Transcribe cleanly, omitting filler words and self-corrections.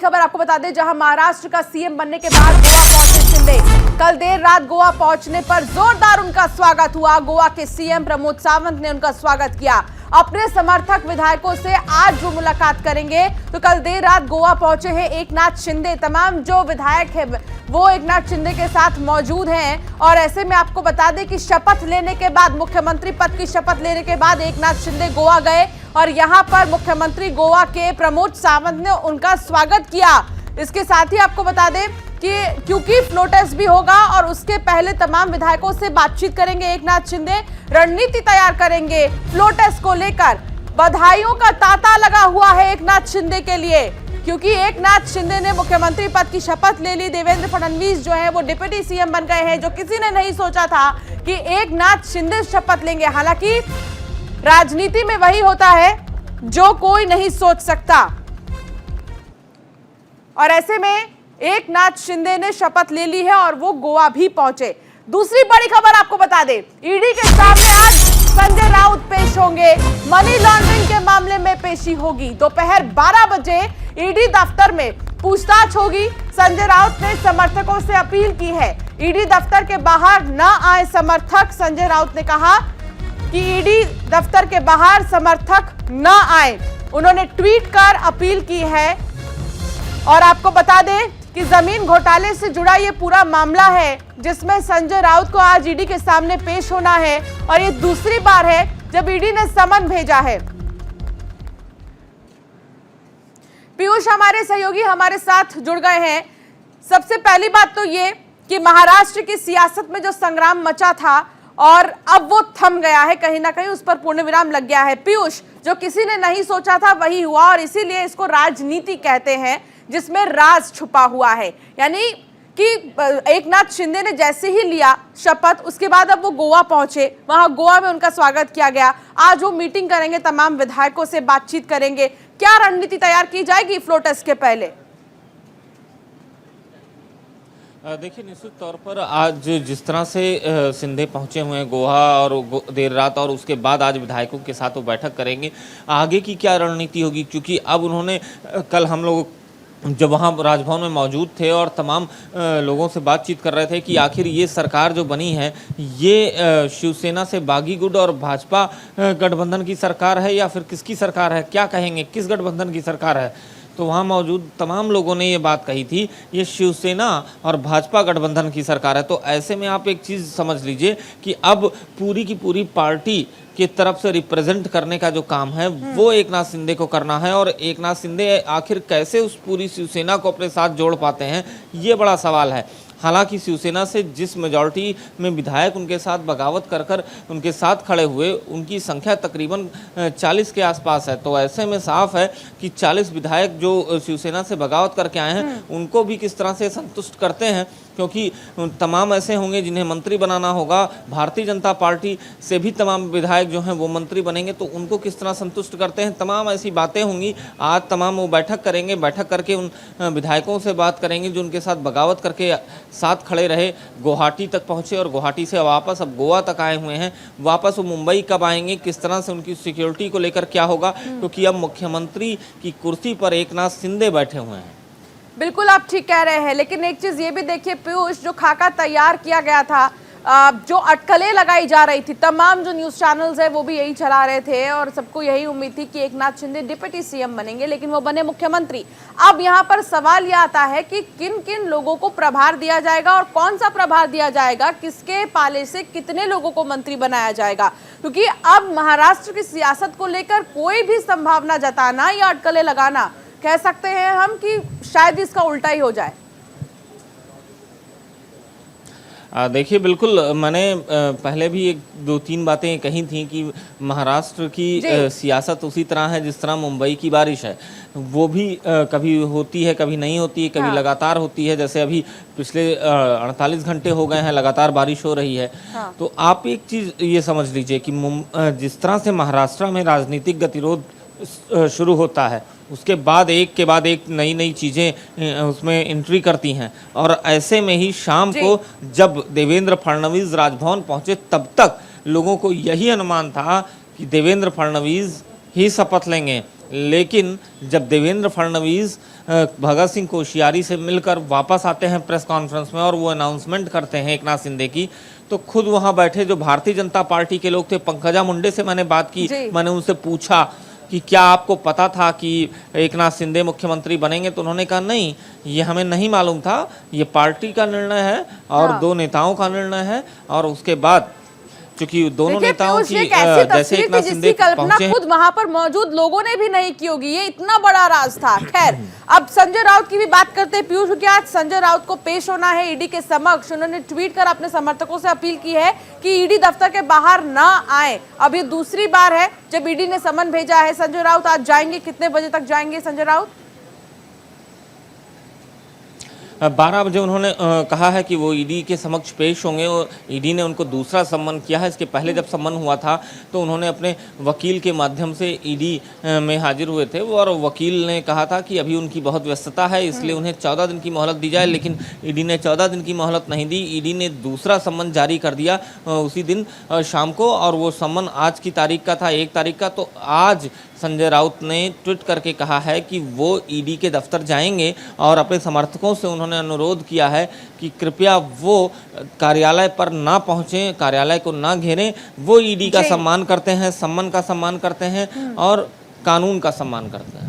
खबर आपको बता दें, जहां महाराष्ट्र का सीएम बनने के बाद गोवा पहुंचे शिंदे। कल देर रात गोवा पहुंचने पर जोरदार उनका स्वागत हुआ। गोवा के सीएम प्रमोद सावंत ने उनका स्वागत किया। अपने समर्थक विधायकों से आज जो मुलाकात करेंगे, तो कल देर रात गोवा पहुंचे हैं एकनाथ शिंदे। तमाम जो विधायक है वो एकनाथ शिंदे के साथ मौजूद हैं और ऐसे में आपको बता दें कि शपथ लेने के बाद, मुख्यमंत्री पद की शपथ लेने के बाद एकनाथ शिंदे गोवा गए और यहां पर मुख्यमंत्री गोवा के प्रमोद सावंत ने उनका स्वागत किया। इसके साथ ही आपको बता दें कि क्योंकि फ्लो टेस्ट भी होगा और उसके पहले तमाम विधायकों से बातचीत करेंगे एकनाथ शिंदे, रणनीति तैयार करेंगे फ्लो टेस्ट को लेकर। बधाइयों का तांता लगा हुआ है एकनाथ शिंदे के लिए, क्योंकि एकनाथ शिंदे ने मुख्यमंत्री पद की शपथ ले ली। देवेंद्र फडणवीस जो है वो डिप्टी सीएम बन गए हैं, जो किसी ने नहीं सोचा था कि एकनाथ शिंदे शपथ लेंगे। हालांकि राजनीति में वही होता है जो कोई नहीं सोच सकता, और ऐसे में एकनाथ शिंदे ने शपथ ले ली है और वो गोवा भी पहुंचे। दूसरी बड़ी खबर आपको बता दें, ईडी के सामने आज संजय राउत पेश होंगे। मनी लॉन्ड्रिंग के मामले में पेशी होगी। दोपहर 12 बजे ईडी दफ्तर में पूछताछ होगी। संजय राउत ने समर्थकों से अपील की है, ईडी दफ्तर के बाहर न आए समर्थक। संजय राउत ने कहा कि ईडी दफ्तर के बाहर समर्थक न आए। उन्होंने ट्वीट कर अपील की है। और आपको बता दें कि जमीन घोटाले से जुड़ा ये पूरा मामला है, जिसमें संजय राउत को आज ईडी के सामने पेश होना है और ये दूसरी बार है जब ईडी ने समन भेजा है। पीयूष हमारे सहयोगी हमारे साथ जुड़ गए हैं। सबसे पहली बात तो ये कि महाराष्ट्र की सियासत में जो संग्राम मचा था और अब वो थम गया है, कहीं ना कहीं उस पर पूर्ण विराम लग गया है। पीयूष, जो किसी ने नहीं सोचा था वही हुआ और इसीलिए इसको राजनीति कहते हैं, जिसमें राज छुपा हुआ है। यानी कि एकनाथ शिंदे ने जैसे ही लिया शपथ, उसके बाद अब वो गोवा पहुंचे, वहां गोवा में उनका स्वागत किया गया। आज वो मीटिंग करेंगे, तमाम विधायकों से बातचीत करेंगे। क्या रणनीति तैयार की जाएगी फ्लो टेस्ट के पहले? देखिए, निश्चित तौर पर आज जिस तरह से शिंदे पहुंचे हुए हैं गोवा और देर रात, और उसके बाद आज विधायकों के साथ वो बैठक करेंगे। आगे की क्या रणनीति होगी, क्योंकि अब उन्होंने कल हम लोग जब वहाँ राजभवन में मौजूद थे और तमाम लोगों से बातचीत कर रहे थे कि आखिर ये सरकार जो बनी है ये शिवसेना से बागी गुट और भाजपा गठबंधन की सरकार है या फिर किसकी सरकार है, क्या कहेंगे, किस गठबंधन की सरकार है। तो वहाँ मौजूद तमाम लोगों ने ये बात कही थी, ये शिवसेना और भाजपा गठबंधन की सरकार है। तो ऐसे में आप एक चीज़ समझ लीजिए कि अब पूरी की पूरी पार्टी की तरफ से रिप्रेजेंट करने का जो काम है वो एकनाथ शिंदे को करना है। और एकनाथ शिंदे आखिर कैसे उस पूरी शिवसेना को अपने साथ जोड़ पाते हैं, ये बड़ा सवाल है। हालांकि शिवसेना से जिस मेजॉरिटी में विधायक उनके साथ बगावत कर कर उनके साथ खड़े हुए, उनकी संख्या तकरीबन 40 के आसपास है। तो ऐसे में साफ है कि 40 विधायक जो शिवसेना से बगावत करके आए हैं उनको भी किस तरह से संतुष्ट करते हैं, क्योंकि तमाम ऐसे होंगे जिन्हें मंत्री बनाना होगा। भारतीय जनता पार्टी से भी तमाम विधायक जो हैं वो मंत्री बनेंगे, तो उनको किस तरह संतुष्ट करते हैं, तमाम ऐसी बातें होंगी। आज तमाम वो बैठक करेंगे, बैठक करके उन विधायकों से बात करेंगे जो उनके साथ बगावत करके साथ खड़े रहे, गुवाहाटी तक पहुँचे और गुवाहाटी से वापस अब गोवा तक आए हुए हैं। वापस वो मुंबई कब आएंगे, किस तरह से उनकी सिक्योरिटी को लेकर क्या होगा, क्योंकि अब मुख्यमंत्री की कुर्सी पर एकनाथ शिंदे बैठे हुए हैं। बिल्कुल आप ठीक कह रहे हैं, लेकिन एक चीज ये भी देखिए पीयूष, जो खाका तैयार किया गया था, जो अटकलें लगाई जा रही थी, तमाम जो न्यूज चैनल्स है वो भी यही चला रहे थे और सबको यही उम्मीद थी कि एकनाथ शिंदे डिप्टी सीएम बनेंगे, लेकिन वो बने मुख्यमंत्री। अब यहाँ पर सवाल यह आता है कि किन किन लोगों को प्रभार दिया जाएगा और कौन सा प्रभार दिया जाएगा, किसके पाले से कितने लोगों को मंत्री बनाया जाएगा, क्योंकि अब महाराष्ट्र की सियासत को लेकर कोई भी संभावना जताना या अटकलें लगाना, कह सकते हैं हम कि शायद इसका उल्टा ही हो जाए। देखिए, बिल्कुल मैंने पहले भी 1-2-3 बातें कही थी कि महाराष्ट्र की सियासत उसी तरह है जिस तरह मुंबई की बारिश है, वो भी कभी होती है कभी नहीं होती है, कभी लगातार होती है। जैसे अभी पिछले 48 घंटे हो गए हैं लगातार बारिश हो रही है। तो आप एक चीज़ ये समझ लीजिए कि जिस तरह से महाराष्ट्र में राजनीतिक गतिरोध शुरू होता है, उसके बाद एक के बाद एक नई नई चीज़ें उसमें एंट्री करती हैं। और ऐसे में ही शाम को जब देवेंद्र फडणवीस राजभवन पहुंचे, तब तक लोगों को यही अनुमान था कि देवेंद्र फडणवीस ही शपथ लेंगे लेकिन जब देवेंद्र फडणवीस भगत सिंह कोश्यारी से मिलकर वापस आते हैं प्रेस कॉन्फ्रेंस में और वो अनाउंसमेंट करते हैं एकनाथ शिंदे की, तो खुद वहां बैठे जो भारतीय जनता पार्टी के लोग थे, पंकजा मुंडे से मैंने बात की, मैंने उनसे पूछा कि क्या आपको पता था कि एकनाथ शिंदे मुख्यमंत्री बनेंगे, तो उन्होंने कहा नहीं, ये हमें नहीं मालूम था, ये पार्टी का निर्णय है और दो नेताओं का निर्णय है। और उसके बाद क्योंकि दोनों नेताओं की जैसे एकनाथ शिंदे कल्पना पहुंचे खुद वहां पर मौजूद लोगों ने भी नहीं की होगी, ये इतना बड़ा राज था। खैर, अब संजय राउत की भी बात करते हैं पीयूष, क्योंकि आज संजय राउत को पेश होना है ईडी के समक्ष। उन्होंने ट्वीट कर अपने समर्थकों से अपील की है कि ईडी दफ्तर के बाहर ना आए। अब ये दूसरी बार है जब ईडी ने समन भेजा है। संजय राउत आज जाएंगे, कितने बजे तक जाएंगे संजय राउत? 12 बजे उन्होंने कहा है कि वो ईडी के समक्ष पेश होंगे और ईडी ने उनको दूसरा सम्मन किया है। इसके पहले जब सम्मन हुआ था तो उन्होंने अपने वकील के माध्यम से ईडी में हाजिर हुए थे और वकील ने कहा था कि अभी उनकी बहुत व्यस्तता है, इसलिए उन्हें 14 दिन की मोहलत दी जाए, लेकिन ईडी ने 14 दिन की मोहलत नहीं दी। ईडी ने दूसरा सम्मन जारी कर दिया उसी दिन शाम को, और वो सम्मन आज की तारीख का था, 1 तारीख का। तो आज संजय राउत ने ट्वीट करके कहा है कि वो ईडी के दफ्तर जाएंगे और अपने समर्थकों से उन्होंने अनुरोध किया है कि कृपया वो कार्यालय पर ना पहुंचें, कार्यालय को ना घेरें। वो ईडी का सम्मान करते हैं, सम्मान का सम्मान करते हैं और कानून का सम्मान करते हैं।